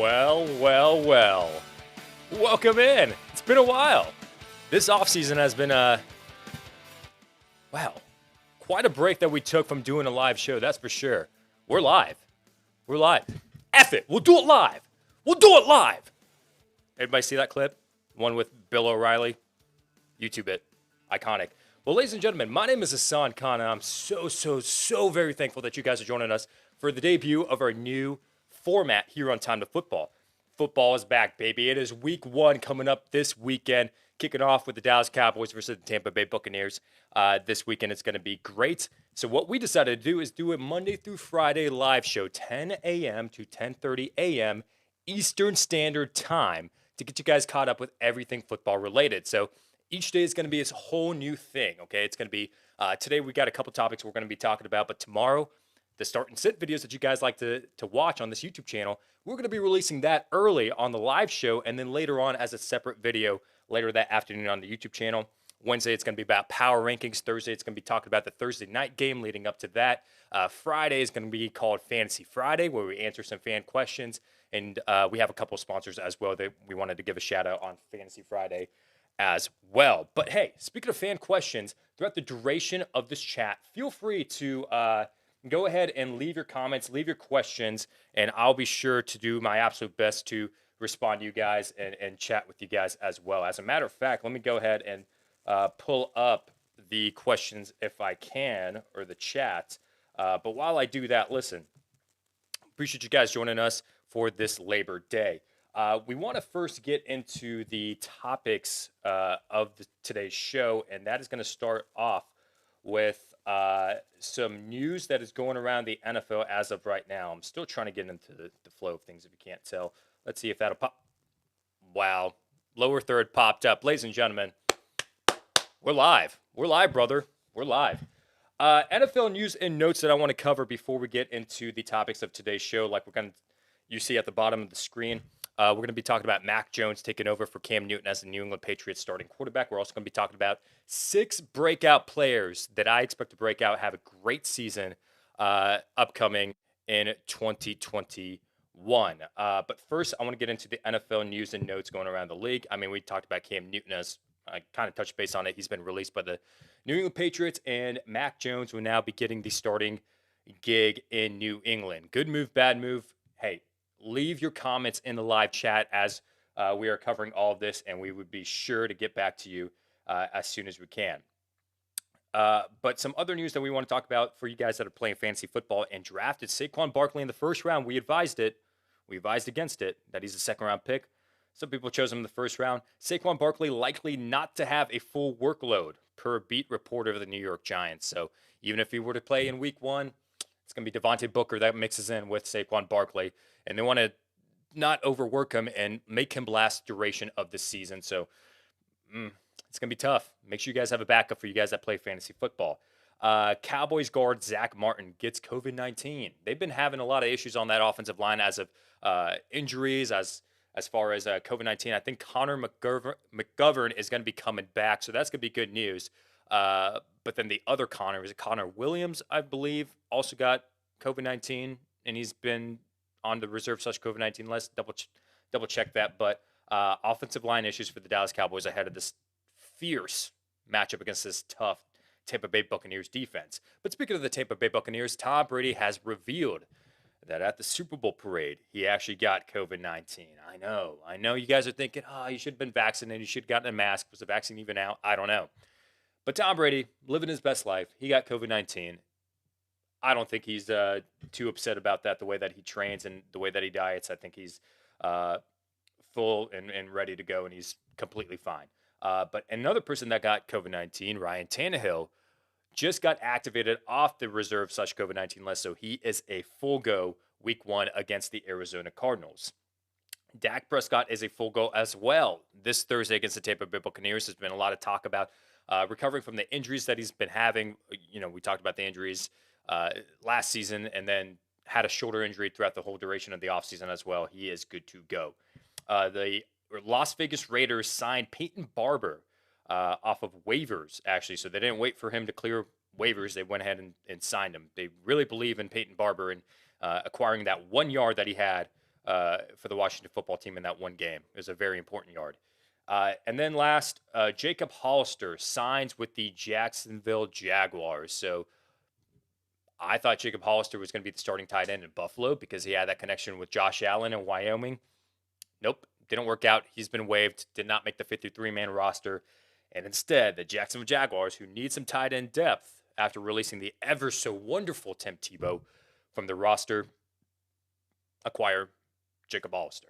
Well. Welcome in. It's been a while. This offseason has been quite a break that we took from doing a live show, that's for sure. We're live. F it. We'll do it live. Everybody see that clip? One with Bill O'Reilly? YouTube it. Iconic. Well, ladies and gentlemen, my name is Hassan Khan, and I'm so very thankful that you guys are joining us for the debut of our new format here on Time2Football. Football is back, baby. It is week 1 coming up this weekend, kicking off with the Dallas Cowboys versus the Tampa Bay Buccaneers. This weekend it's going to be great. So what we decided to do is do a Monday through Friday live show, 10 a.m. to 10:30 a.m. Eastern Standard Time, to get you guys caught up with everything football related. So each day is going to be a whole new thing, okay? It's going to be, today we got a couple topics we're going to be talking about, but tomorrow, the start and sit videos that you guys like to watch on this YouTube channel, we're going to be releasing that early on the live show, and then later on as a separate video later that afternoon on the YouTube channel. Wednesday, it's going to be about power rankings. Thursday, it's going to be talking about the Thursday night game leading up to that. Friday is going to be called Fantasy Friday, where we answer some fan questions, and we have a couple of sponsors as well that we wanted to give a shout out on Fantasy Friday as well. But hey, speaking of fan questions, throughout the duration of this chat, feel free to go ahead and leave your comments, leave your questions, and I'll be sure to do my absolute best to respond to you guys and chat with you guys as well. As a matter of fact, let me go ahead and pull up the questions if I can, or the chat. But while I do that, listen, appreciate you guys joining us for this Labor Day. We want to first get into the topics of today's show, and that is going to start off with some news that is going around the NFL as of right now. I'm still trying to get into the flow of things, if you can't tell. Let's see if that'll pop. Wow. Lower third popped up. Ladies and gentlemen, we're live. We're live, brother. We're live. NFL news and notes that I want to cover before we get into the topics of today's show, like you see at the bottom of the screen. We're going to be talking about Mac Jones taking over for Cam Newton as the New England Patriots starting quarterback. We're also going to be talking about 6 breakout players that I expect to break out, have a great season upcoming in 2021. But first, I want to get into the NFL news and notes going around the league. I mean, we talked about Cam Newton, as I kind of touched base on it. He's been released by the New England Patriots, and Mac Jones will now be getting the starting gig in New England. Good move, bad move? Hey, leave your comments in the live chat as we are covering all of this, and we would be sure to get back to you as soon as we can. But some other news that we want to talk about for you guys that are playing fantasy football and drafted Saquon Barkley in the first round. We advised against it, that he's a second-round pick. Some people chose him in the first round. Saquon Barkley likely not to have a full workload, per beat reporter of the New York Giants. So even if he were to play in week 1, it's going to be Devontae Booker that mixes in with Saquon Barkley. And they want to not overwork him and make him last duration of the season. So it's going to be tough. Make sure you guys have a backup for you guys that play fantasy football. Cowboys guard Zach Martin gets COVID-19. They've been having a lot of issues on that offensive line as of injuries, as far as COVID-19. I think Connor McGovern is going to be coming back, so that's going to be good news. But then the other Connor, is it Connor Williams, I believe, also got COVID-19, and he's been on the reserve / COVID-19 list. Double check that. But offensive line issues for the Dallas Cowboys ahead of this fierce matchup against this tough Tampa Bay Buccaneers defense. But speaking of the Tampa Bay Buccaneers, Tom Brady has revealed that at the Super Bowl parade, he actually got COVID-19. I know you guys are thinking, you should have been vaccinated. You should have gotten a mask. Was the vaccine even out? I don't know. But Tom Brady, living his best life, he got COVID-19. I don't think he's too upset about that, the way that he trains and the way that he diets. I think he's full and ready to go, and he's completely fine. But another person that got COVID-19, Ryan Tannehill, just got activated off the reserve / COVID-19 list, so he is a full go week 1 against the Arizona Cardinals. Dak Prescott is a full go as well this Thursday against the Tampa Bay Buccaneers. There's been a lot of talk about recovering from the injuries that he's been having. You know, we talked about the injuries last season, and then had a shoulder injury throughout the whole duration of the offseason as well. He is good to go. The Las Vegas Raiders signed Peyton Barber off of waivers, actually. So they didn't wait for him to clear waivers. They went ahead and signed him. They really believe in Peyton Barber and acquiring that 1 yard that he had for the Washington football team in that one game. It was a very important yard. And then last, Jacob Hollister signs with the Jacksonville Jaguars. So I thought Jacob Hollister was going to be the starting tight end in Buffalo because he had that connection with Josh Allen in Wyoming. Nope, didn't work out. He's been waived, did not make the 53-man roster. And instead, the Jacksonville Jaguars, who need some tight end depth after releasing the ever so wonderful Tim Tebow from the roster, acquire Jacob Hollister.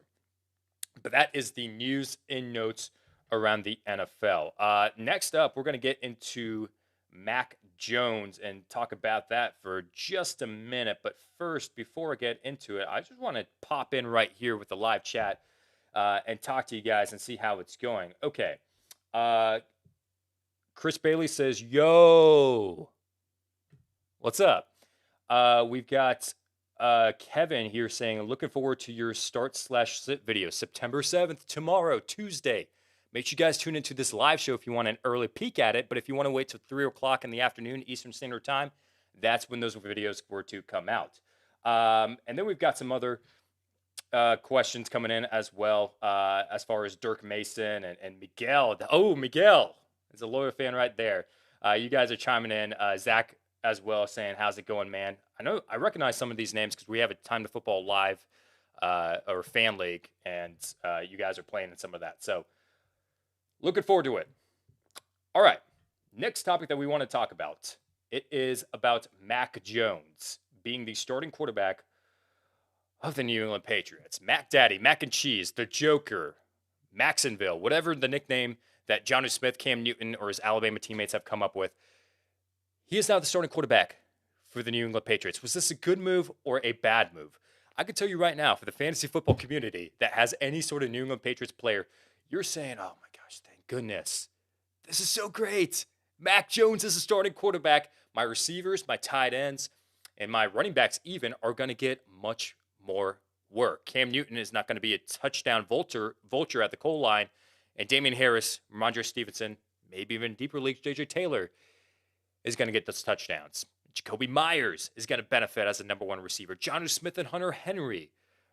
But that is the news and notes around the NFL. Next up, we're going to get into Mac Jones and talk about that for just a minute. But first, before I get into it, I just want to pop in right here with the live chat and talk to you guys and see how it's going. Okay. Chris Bailey says, yo, what's up? We've got Kevin here saying, looking forward to your start/sit video, September 7th, tomorrow, Tuesday. Make sure you guys tune into this live show if you want an early peek at it. But if you want to wait till 3 o'clock in the afternoon, Eastern Standard Time, that's when those videos were to come out. And then we've got some other questions coming in as well, as far as Dirk Mason and Miguel. Oh, Miguel is a loyal fan right there. You guys are chiming in. Zach as well saying, how's it going, man? I recognize some of these names because we have a Time to Football live or fan league, and you guys are playing in some of that. So looking forward to it. All right. Next topic that we want to talk about. It is about Mac Jones being the starting quarterback of the New England Patriots. Mac Daddy, Mac and Cheese, the Joker, Maxonville, whatever the nickname that Johnny Smith, Cam Newton, or his Alabama teammates have come up with. He is now the starting quarterback for the New England Patriots. Was this a good move or a bad move? I can tell you right now, for the fantasy football community that has any sort of New England Patriots player, you're saying, oh my gosh, thank goodness. This is so great. Mac Jones is the starting quarterback. My receivers, my tight ends, and my running backs even are going to get much more work. Cam Newton is not going to be a touchdown vulture at the goal line. And Damian Harris, Ramondre Stevenson, maybe even deeper leagues, J.J. Taylor, is going to get those touchdowns. Jacoby Myers is going to benefit as a number one receiver. Jonnu Smith and Hunter Henry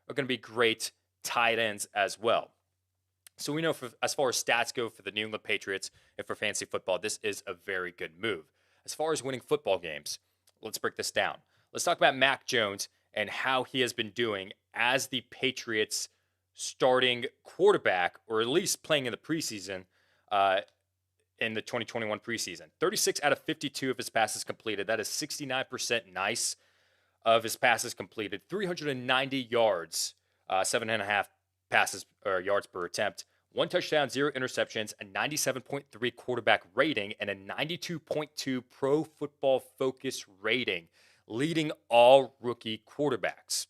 are going to be great tight ends as well. So we know as far as stats go for the New England Patriots and for fantasy football, this is a very good move. As far as winning football games, let's break this down. Let's talk about Mac Jones and how he has been doing as the Patriots starting quarterback, or at least playing in the preseason, in the 2021 preseason. 36 out of 52 of his passes completed. That is 69% nice of his passes completed. 390 yards, 7.5 passes or yards per attempt. 1 touchdown, 0 interceptions, a 97.3 quarterback rating, and a 92.2 Pro Football Focus rating, leading all rookie quarterbacks.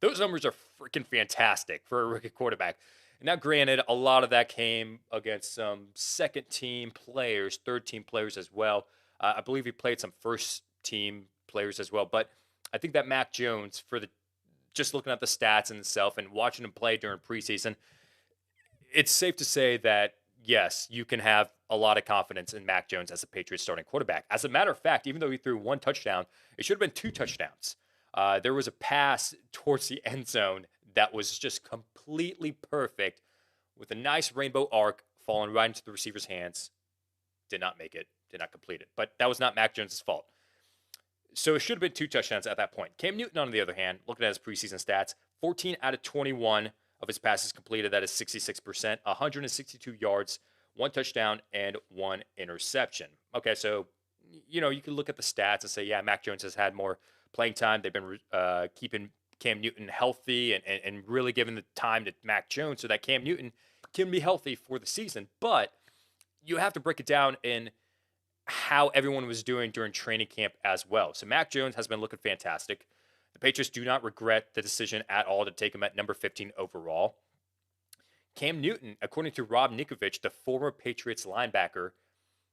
Those numbers are freaking fantastic for a rookie quarterback. Now, granted, a lot of that came against some second-team players, third-team players as well. I believe he played some first-team players as well. But I think that Mac Jones, just looking at the stats in itself and watching him play during preseason, it's safe to say that, yes, you can have a lot of confidence in Mac Jones as a Patriots starting quarterback. As a matter of fact, even though he threw 1 touchdown, it should have been 2 touchdowns. There was a pass towards the end zone that was just completely perfect with a nice rainbow arc falling right into the receiver's hands. Did not make it, did not complete it. But that was not Mac Jones' fault. So it should have been 2 touchdowns at that point. Cam Newton, on the other hand, looking at his preseason stats, 14 out of 21 of his passes completed. That is 66%, 162 yards, 1 touchdown, and 1 interception. Okay, so, you can look at the stats and say, yeah, Mac Jones has had more playing time. They've been keeping Cam Newton healthy and really giving the time to Mac Jones so that Cam Newton can be healthy for the season. But you have to break it down in how everyone was doing during training camp as well. So Mac Jones has been looking fantastic. The Patriots do not regret the decision at all to take him at number 15 overall. Cam Newton, according to Rob Ninkovich, the former Patriots linebacker,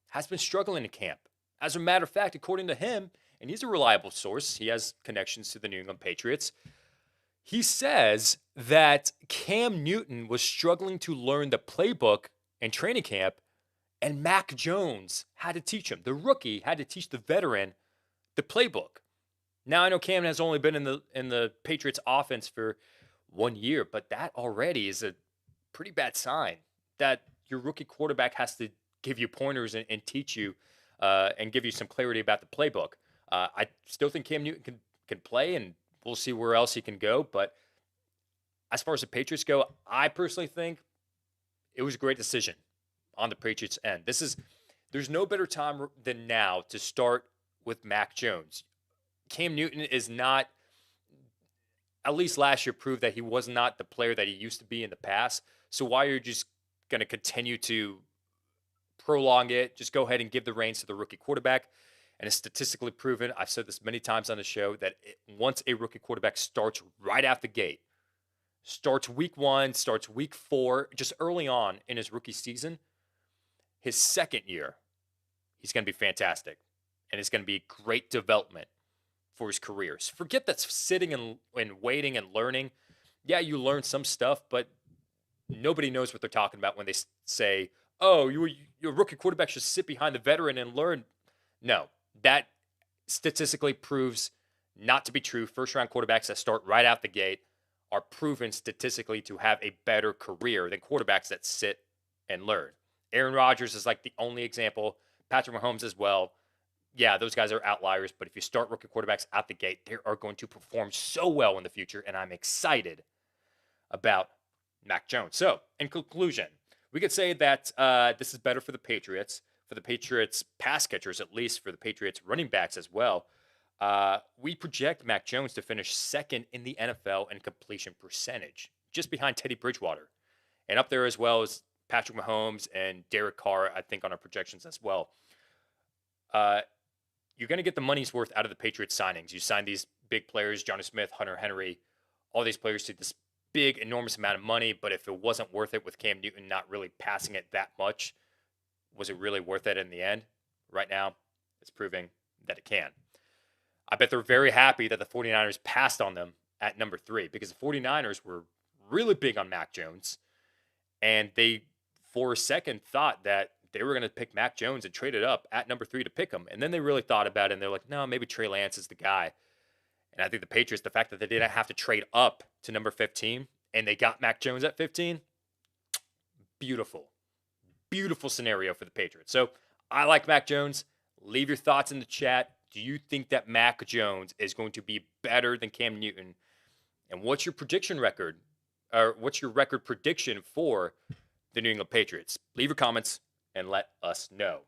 has been struggling in camp. As a matter of fact, according to him, and he's a reliable source, he has connections to the New England Patriots, he says that Cam Newton was struggling to learn the playbook in training camp, and Mac Jones had to teach him. The rookie had to teach the veteran the playbook. Now I know Cam has only been in the Patriots offense for 1 year, but that already is a pretty bad sign that your rookie quarterback has to give you pointers and teach you and give you some clarity about the playbook. I still think Cam Newton can play, and we'll see where else he can go. But as far as the Patriots go, I personally think it was a great decision on the Patriots' end. There's no better time than now to start with Mac Jones. Cam Newton is not, at least last year, proved that he was not the player that he used to be in the past. So why are you just going to continue to prolong it? Just go ahead and give the reins to the rookie quarterback. And it's statistically proven, I've said this many times on the show, that once a rookie quarterback starts right out the gate, starts week 1, starts week 4, just early on in his rookie season, his second year, he's going to be fantastic. And it's going to be great development for his career. So forget that sitting and waiting and learning. Yeah, you learn some stuff, but nobody knows what they're talking about when they say, oh, your rookie quarterback should sit behind the veteran and learn. No, that statistically proves not to be true. First-round quarterbacks that start right out the gate are proven statistically to have a better career than quarterbacks that sit and learn. Aaron Rodgers is like the only example. Patrick Mahomes as well. Yeah, those guys are outliers, but if you start rookie quarterbacks out the gate, they are going to perform so well in the future, and I'm excited about Mac Jones. So, in conclusion, we could say that this is better for the Patriots pass catchers, at least for the Patriots running backs as well. We project Mac Jones to finish second in the NFL in completion percentage, just behind Teddy Bridgewater, and up there as well as Patrick Mahomes and Derek Carr, I think, on our projections as well. You're going to get the money's worth out of the Patriots signings. You sign these big players, Johnny Smith, Hunter Henry, all these players to this big, enormous amount of money. But if it wasn't worth it with Cam Newton not really passing it that much, was it really worth it in the end? Right now, it's proving that it can. I bet they're very happy that the 49ers passed on them at number 3 because the 49ers were really big on Mac Jones. And they, for a second, thought that they were going to pick Mac Jones and trade it up at number 3 to pick him. And then they really thought about it, and they're like, no, maybe Trey Lance is the guy. And I think the Patriots, the fact that they didn't have to trade up to number 15 and they got Mac Jones at 15, beautiful. Beautiful scenario for the Patriots. So I like Mac Jones. Leave your thoughts in the chat. Do you think that Mac Jones is going to be better than Cam Newton? And what's your prediction record? Or what's your record prediction for the New England Patriots? Leave your comments and let us know.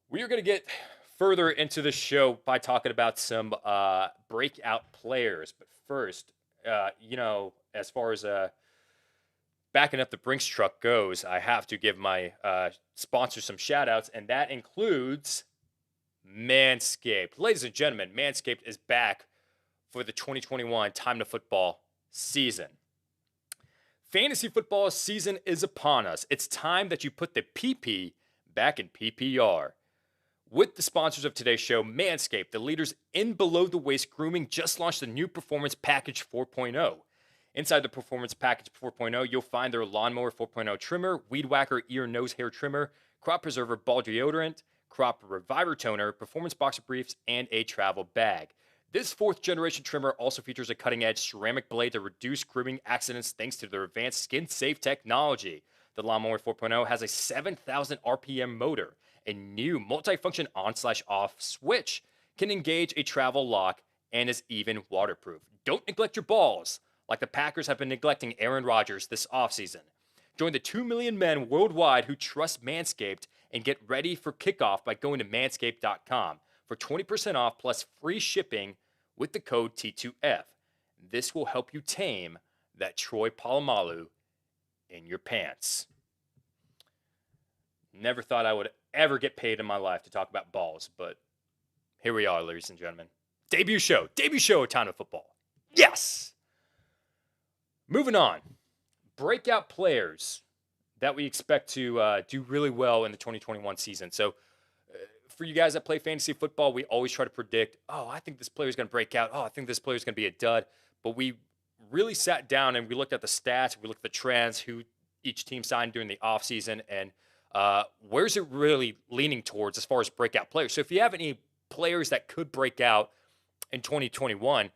We are going to get further into the show by talking about some breakout players. But first, as far as backing up the Brinks truck goes, I have to give my sponsor some shout outs, and that includes Manscaped. Ladies and gentlemen, Manscaped is back for the 2021 Time2Football season. Fantasy football season is upon us. It's time that you put the PP back in PPR. With the sponsors of today's show, Manscaped, the leaders in below-the-waist grooming, just launched the new Performance Package 4.0. Inside the Performance Package 4.0, you'll find their Lawnmower 4.0 trimmer, Weed Whacker ear and nose hair trimmer, Crop Preserver ball deodorant, Crop Reviver toner, Performance Boxer briefs, and a travel bag. This 4th-generation trimmer also features a cutting-edge ceramic blade to reduce grooming accidents thanks to their advanced skin-safe technology. The Lawnmower 4.0 has a 7,000 RPM motor. A new multi-function on/off switch can engage a travel lock and is even waterproof. Don't neglect your balls like the Packers have been neglecting Aaron Rodgers this offseason. Join the 2 million men worldwide who trust Manscaped and get ready for kickoff by going to manscaped.com for 20% off plus free shipping with the code T2F. This will help you tame that Troy Polamalu in your pants. Never thought I would ever get paid in my life to talk about balls, but here we are, ladies and gentlemen. Debut show of Time2Football. Yes! Moving on. Breakout players that we expect to do really well in the 2021 season. So for you guys that play fantasy football, we always try to predict, I think this player is going to break out. I think this player is going to be a dud. But we really sat down and we looked at the stats. We looked at the trends, who each team signed during the offseason, and where's it really leaning towards as far as breakout players. So if you have any players that could break out in 2021,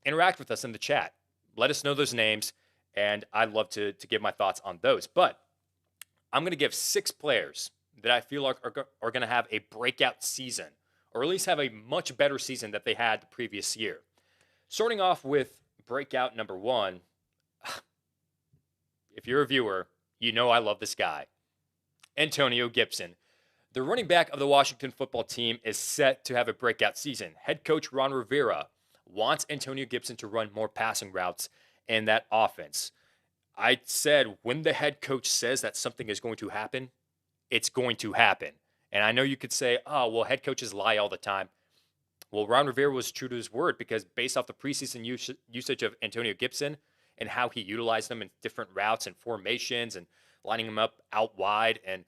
interact with us in the chat. Let us know those names, and I'd love to give my thoughts on those. But I'm going to give 6 players that I feel like are going to have a breakout season, or at least have a much better season that they had the previous year. Starting off with breakout number 1. If you're a viewer, you know I love this guy. Antonio Gibson. The running back of the Washington football team is set to have a breakout season. Head coach Ron Rivera wants Antonio Gibson to run more passing routes in that offense. I said when the head coach says that something is going to happen, it's going to happen. And I know you could say, oh, well, head coaches lie all the time. Well, Ron Rivera was true to his word because based off the preseason usage of Antonio Gibson and how he utilized them in different routes and formations and lining him up out wide, and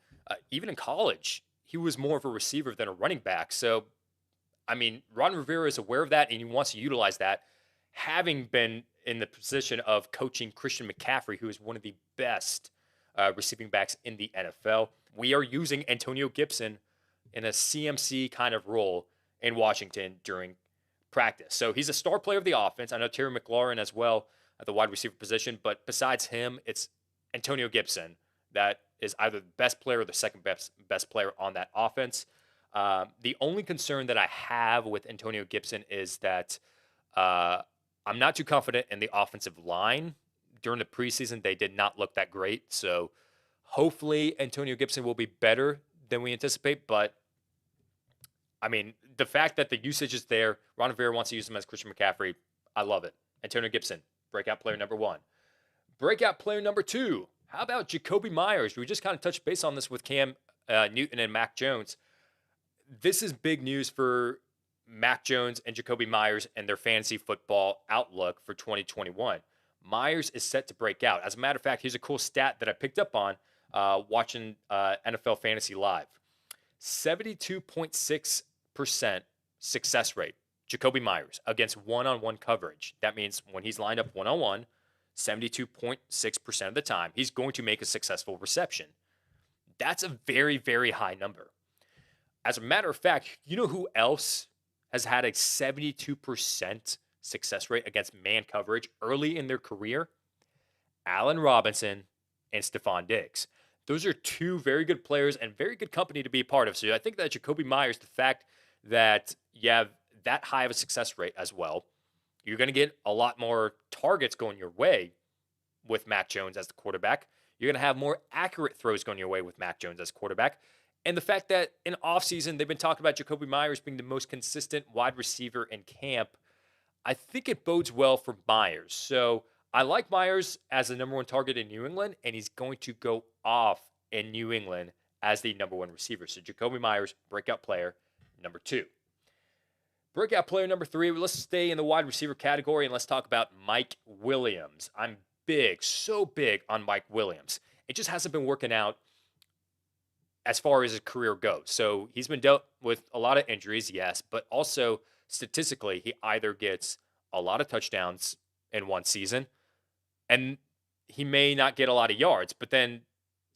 even in college, he was more of a receiver than a running back. So, I mean, Ron Rivera is aware of that and he wants to utilize that, having been in the position of coaching Christian McCaffrey, who is one of the best receiving backs in the NFL. We are using Antonio Gibson in a CMC kind of role in Washington during practice. So he's a star player of the offense. I know Terry McLaurin as well at the wide receiver position, but besides him, it's Antonio Gibson that is either the best player or the second best player on that offense. The only concern that I have with Antonio Gibson is that I'm not too confident in the offensive line. During the preseason, they did not look that great. So hopefully Antonio Gibson will be better than we anticipate. But, I mean, the fact that the usage is there, Ron Rivera wants to use him as Christian McCaffrey, I love it. Antonio Gibson, breakout player number 1. Breakout player number 2. How about Jacoby Myers? We just kind of touched base on this with Cam Newton and Mac Jones. This is big news for Mac Jones and Jacoby Myers and their fantasy football outlook for 2021. Myers is set to break out. As a matter of fact, here's a cool stat that I picked up on watching NFL Fantasy Live. 72.6% success rate, Jacoby Myers, against one-on-one coverage. That means when he's lined up one-on-one, 72.6% of the time, he's going to make a successful reception. That's a very, very high number. As a matter of fact, you know who else has had a 72% success rate against man coverage early in their career? Allen Robinson and Stephon Diggs. Those are 2 very good players and very good company to be a part of. So I think that Jacoby Myers, the fact that you have that high of a success rate as well, you're going to get a lot more targets going your way with Mac Jones as the quarterback. You're going to have more accurate throws going your way with Mac Jones as quarterback. And the fact that in offseason, they've been talking about Jacoby Myers being the most consistent wide receiver in camp, I think it bodes well for Myers. So I like Myers as the number 1 target in New England, and he's going to go off in New England as the number 1 receiver. So Jacoby Myers, breakout player number 2. Breakout player number 3, let's stay in the wide receiver category, and let's talk about Mike Williams. I'm big, so big on Mike Williams. It just hasn't been working out as far as his career goes. So he's been dealt with a lot of injuries, yes, but also statistically, he either gets a lot of touchdowns in one season and he may not get a lot of yards, but then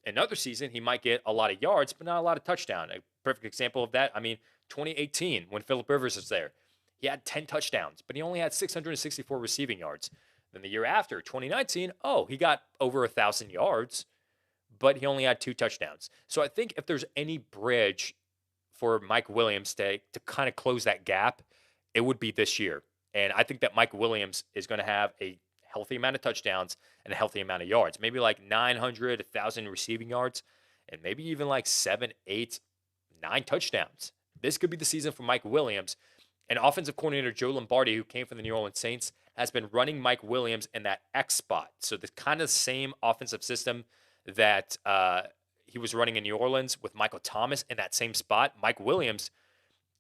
another season, he might get a lot of yards, but not a lot of touchdown. A perfect example of that, 2018, when Phillip Rivers was there, he had 10 touchdowns, but he only had 664 receiving yards. Then the year after, 2019, he got over 1,000 yards, but he only had 2 touchdowns. So I think if there's any bridge for Mike Williams to kind of close that gap, it would be this year. And I think that Mike Williams is going to have a healthy amount of touchdowns and a healthy amount of yards, maybe like 900, 1,000 receiving yards, and maybe even like 7, 8, 9 touchdowns. This could be the season for Mike Williams. And offensive coordinator Joe Lombardi, who came from the New Orleans Saints, has been running Mike Williams in that X spot. So the kind of same offensive system that he was running in New Orleans with Michael Thomas in that same spot, Mike Williams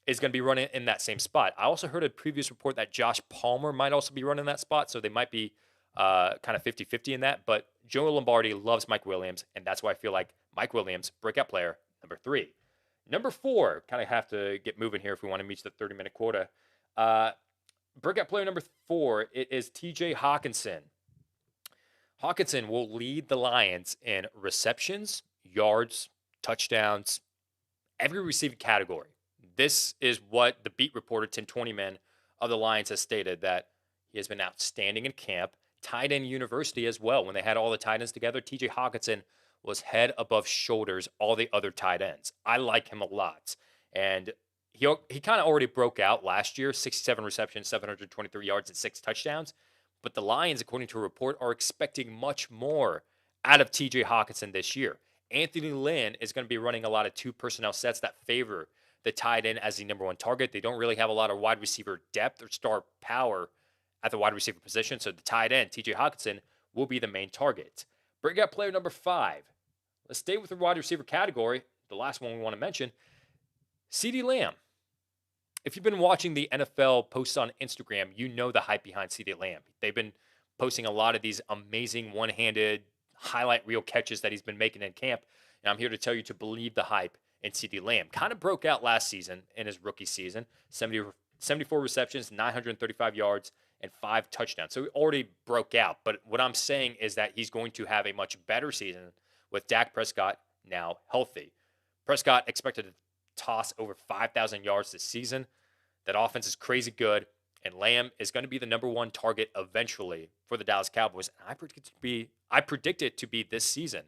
is going to be running in that same spot. I also heard a previous report that Josh Palmer might also be running that spot, so they might be kind of 50-50 in that. But Joe Lombardi loves Mike Williams, and that's why I feel like Mike Williams, breakout player, number 3. Number 4, kind of have to get moving here if we want to reach the 30-minute quota. Breakout player number 4, it is TJ Hawkinson. Hawkinson will lead the Lions in receptions, yards, touchdowns, every receiving category. This is what the beat reporter, Tim Twentyman, of the Lions has stated that he has been outstanding in camp, tight end university as well. When they had all the tight ends together, TJ Hawkinson was head above shoulders all the other tight ends. I like him a lot. And he kind of already broke out last year, 67 receptions, 723 yards, and 6 touchdowns. But the Lions, according to a report, are expecting much more out of TJ Hawkinson this year. Anthony Lynn is going to be running a lot of 2 personnel sets that favor the tight end as the number 1 target. They don't really have a lot of wide receiver depth or star power at the wide receiver position. So the tight end, TJ Hawkinson, will be the main target. Breakout player number 5. Let's stay with the wide receiver category. The last one we want to mention, CeeDee Lamb. If you've been watching the NFL posts on Instagram, you know the hype behind CeeDee Lamb. They've been posting a lot of these amazing one-handed highlight reel catches that he's been making in camp. And I'm here to tell you to believe the hype in CeeDee Lamb. Kind of broke out last season in his rookie season. 74 receptions, 935 yards, and 5 touchdowns. So he already broke out. But what I'm saying is that he's going to have a much better season with Dak Prescott now healthy. Prescott expected to toss over 5,000 yards this season. That offense is crazy good, and Lamb is going to be the number 1 target eventually for the Dallas Cowboys. And I predict it to be this season.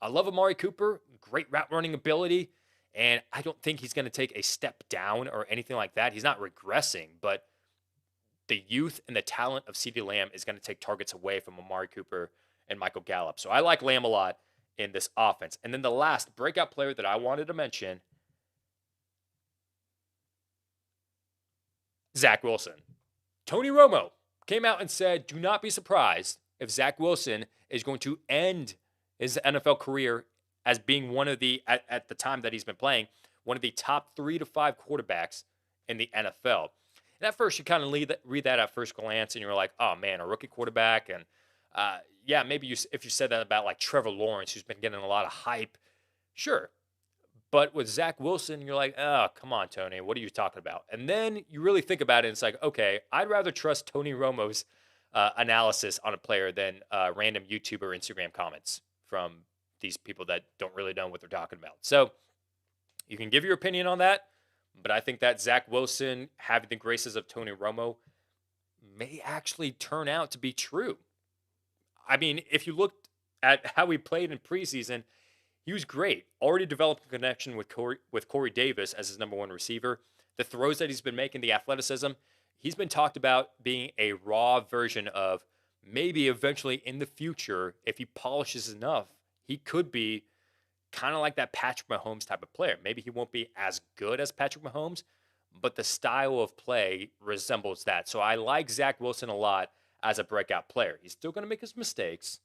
I love Amari Cooper, great route running ability, and I don't think he's going to take a step down or anything like that. He's not regressing, but the youth and the talent of CeeDee Lamb is going to take targets away from Amari Cooper and Michael Gallup. So I like Lamb a lot in this offense. And then the last breakout player that I wanted to mention, Zach Wilson. Tony Romo came out and said, do not be surprised if Zach Wilson is going to end his NFL career as being one of the, at the time that he's been playing, one of the top 3 to 5 quarterbacks in the NFL. And at first, you kind of read that at first glance, and you're like, oh, man, a rookie quarterback. And yeah, maybe if you said that about like Trevor Lawrence, who's been getting a lot of hype, sure. But with Zach Wilson, you're like, oh, come on, Tony. What are you talking about? And then you really think about it, and it's like, okay, I'd rather trust Tony Romo's analysis on a player than random YouTube or Instagram comments from these people that don't really know what they're talking about. So you can give your opinion on that, but I think that Zach Wilson having the graces of Tony Romo may actually turn out to be true. I mean, if you looked at how he played in preseason, he was great. Already developed a connection with Corey Davis as his number 1 receiver. The throws that he's been making, the athleticism, he's been talked about being a raw version of maybe eventually in the future, if he polishes enough, he could be kind of like that Patrick Mahomes type of player. Maybe he won't be as good as Patrick Mahomes, but the style of play resembles that. So I like Zach Wilson a lot as a breakout player. He's still going to make his mistakes.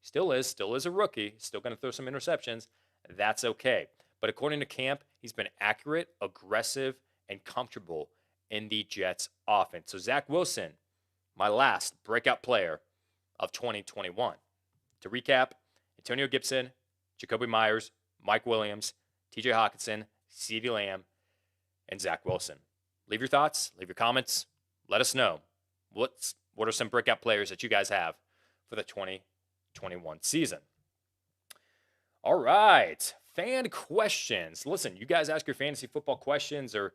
Still is a rookie. Still going to throw some interceptions. That's okay. But according to camp, he's been accurate, aggressive, and comfortable in the Jets offense. So Zach Wilson, my last breakout player of 2021. To recap, Antonio Gibson, Jacoby Myers, Mike Williams, TJ Hawkinson, CeeDee Lamb, and Zach Wilson. Leave your thoughts, leave your comments. Let us know. What are some breakout players that you guys have for the 2021 season? All right. Fan questions. Listen, you guys ask your fantasy football questions or,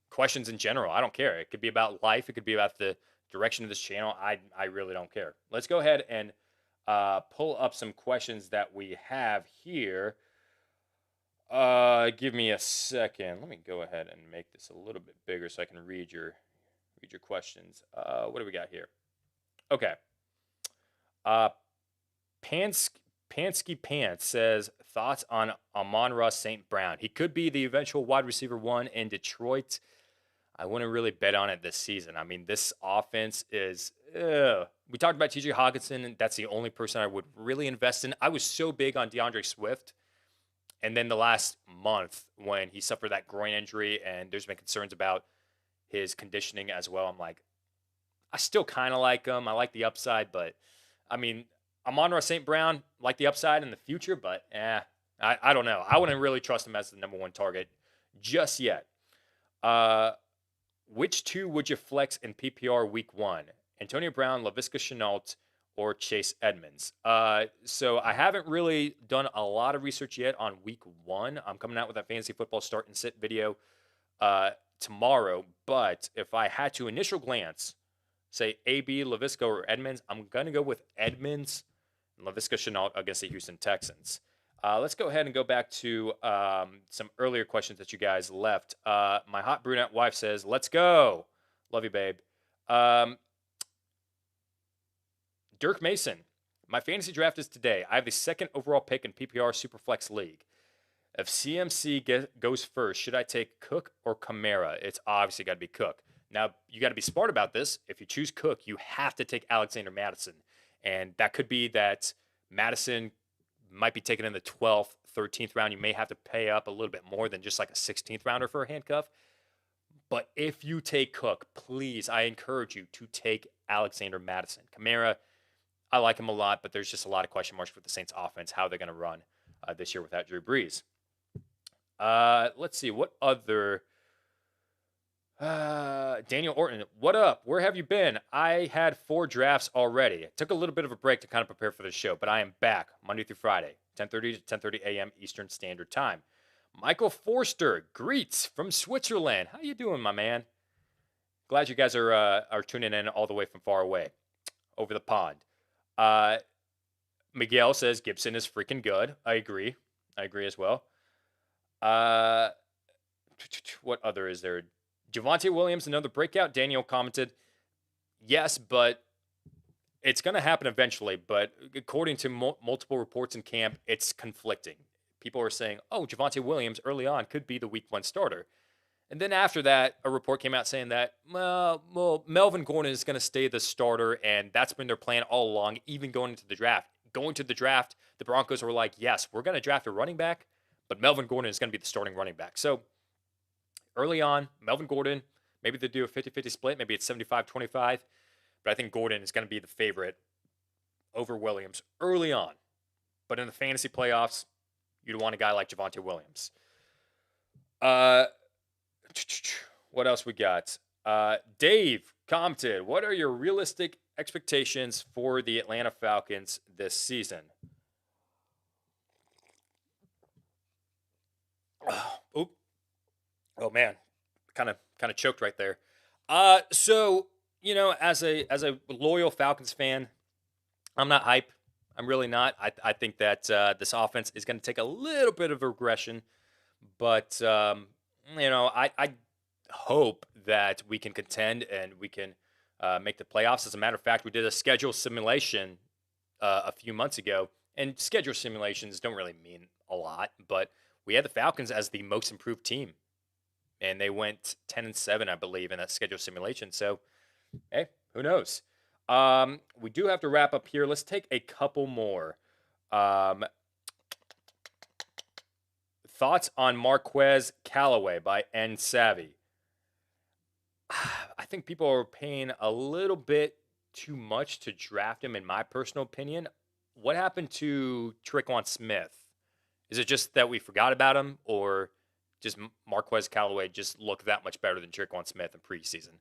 questions in general. I don't care. It could be about life. It could be about the direction of this channel. I really don't care. Let's go ahead and pull up some questions that we have here. Give me a second. Let me go ahead and make this a little bit bigger so I can read your questions. What do we got here? Okay. Pansky Pants says, thoughts on Amon-Ra St. Brown. He could be the eventual wide receiver 1 in Detroit. I wouldn't really bet on it this season. I mean, this offense is... We talked about TJ Hawkinson, and that's the only person I would really invest in. I was so big on DeAndre Swift. And then the last month when he suffered that groin injury and there's been concerns about his conditioning as well, I'm like, I still kind of like him. I like the upside, but I mean, Amon-Ra St. Brown, like the upside in the future, but I don't know. I wouldn't really trust him as the number 1 target just yet. Which 2 would you flex in PPR week 1? Antonio Brown, Laviska Shenault, or Chase Edmonds? So I haven't really done a lot of research yet on week 1. I'm coming out with that fantasy football start and sit video tomorrow. But if I had to initial glance, say AB, LaVisca, or Edmonds, I'm going to go with Edmonds and LaVisca Chenault against the Houston Texans. Let's go ahead and go back to some earlier questions that you guys left. My hot brunette wife says, let's go. Love you, babe. Dirk Mason. My fantasy draft is today. I have the second overall pick in PPR Superflex League. If CMC goes first, should I take Cook or Kamara? It's obviously got to be Cook. Now, you got to be smart about this. If you choose Cook, you have to take Alexander Madison. And that could be that Madison might be taken in the 12th, 13th round. You may have to pay up a little bit more than just like a 16th rounder for a handcuff. But if you take Cook, please, I encourage you to take Alexander Madison. Kamara, I like him a lot, but there's just a lot of question marks with the Saints offense, how they're going to run this year without Drew Brees. Let's see. What other... Daniel Orton, what up? Where have you been? I had 4 drafts already. I took a little bit of a break to kind of prepare for the show, but I am back Monday through Friday, 10:30 to 10:30 a.m. Eastern Standard Time. Michael Forster, greets from Switzerland. How you doing, my man? Glad you guys are tuning in all the way from far away, over the pond. Miguel says Gibson is freaking good. I agree as well. What other is there? Javonte Williams, another breakout. Daniel commented, yes, but it's going to happen eventually. But according to multiple reports in camp, it's conflicting. People are saying, oh, Javonte Williams early on could be the week 1 starter. And then after that, a report came out saying that, well, Melvin Gordon is going to stay the starter, and that's been their plan all along, even going into the draft. Going to the draft, the Broncos were like, yes, we're going to draft a running back, but Melvin Gordon is going to be the starting running back. So early on, Melvin Gordon, maybe they do a 50-50 split. Maybe it's 75-25. But I think Gordon is going to be the favorite over Williams early on. But in the fantasy playoffs, you'd want a guy like Javonte Williams. What else we got? Dave commented, what are your realistic expectations for the Atlanta Falcons this season? Oh man, kind of choked right there. So you know, as a loyal Falcons fan, I'm not hype. I'm really not. I think that this offense is going to take a little bit of a regression, but you know, I hope that we can contend and we can make the playoffs. As a matter of fact, we did a schedule simulation a few months ago, and schedule simulations don't really mean a lot, but we had the Falcons as the most improved team, and they went 10-7, I believe, in that schedule simulation. So, hey, who knows? We do have to wrap up here. Let's take a couple more. Thoughts on Marquez Callaway by N Savvy. I think people are paying a little bit too much to draft him, in my personal opinion. What happened to Tre'Quan Smith? Is it just that we forgot about him, or just Marquez Callaway just looked that much better than Tre'Quan Smith in preseason?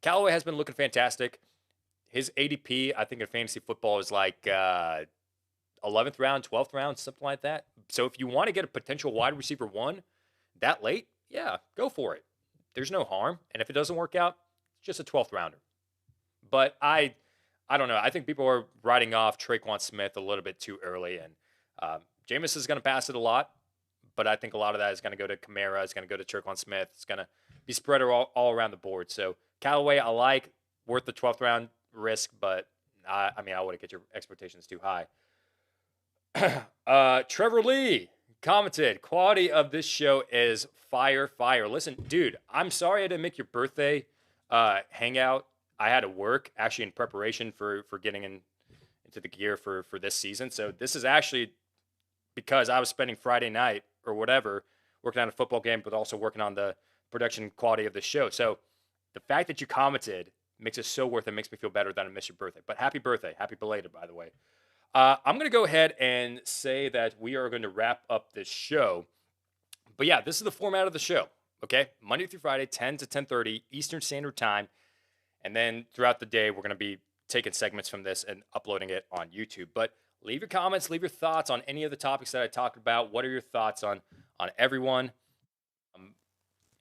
Callaway has been looking fantastic. His ADP, I think, in fantasy football is like 11th round, 12th round, something like that. So if you want to get a potential wide receiver 1 that late, yeah, go for it. There's no harm. And if it doesn't work out, it's just a 12th rounder. But I don't know. I think people are writing off Tre'Quan Smith a little bit too early. And Jameis is going to pass it a lot. But I think a lot of that is going to go to Kamara. It's going to go to Tre'Quan Smith. It's going to be spread all around the board. So Callaway, I like. Worth the 12th round risk. But, I wouldn't get your expectations too high. Trevor Lee commented, quality of this show is fire. Listen, dude, I'm sorry I didn't make your birthday hangout. I had to work actually in preparation for getting into the gear for this season. So this is actually because I was spending Friday night or whatever working on a football game, but also working on the production quality of the show. So the fact that you commented makes it so worth it. Makes me feel better that I missed your birthday. But happy birthday. Happy belated, by the way. I'm going to go ahead and say that we are going to wrap up this show. But yeah, this is the format of the show, okay? Monday through Friday, 10 to 10:30 Eastern Standard Time. And then throughout the day, we're going to be taking segments from this and uploading it on YouTube. But leave your comments, leave your thoughts on any of the topics that I talked about. What are your thoughts on everyone?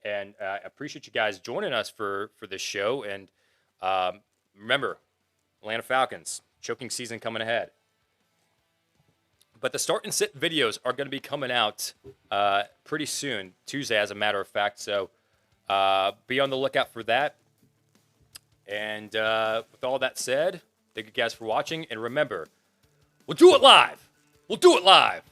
And I appreciate you guys joining us for this show. And remember, Atlanta Falcons, choking season coming ahead. But the start and sit videos are going to be coming out pretty soon, Tuesday, as a matter of fact. So be on the lookout for that. And with all that said, thank you guys for watching. And remember, we'll do it live. We'll do it live.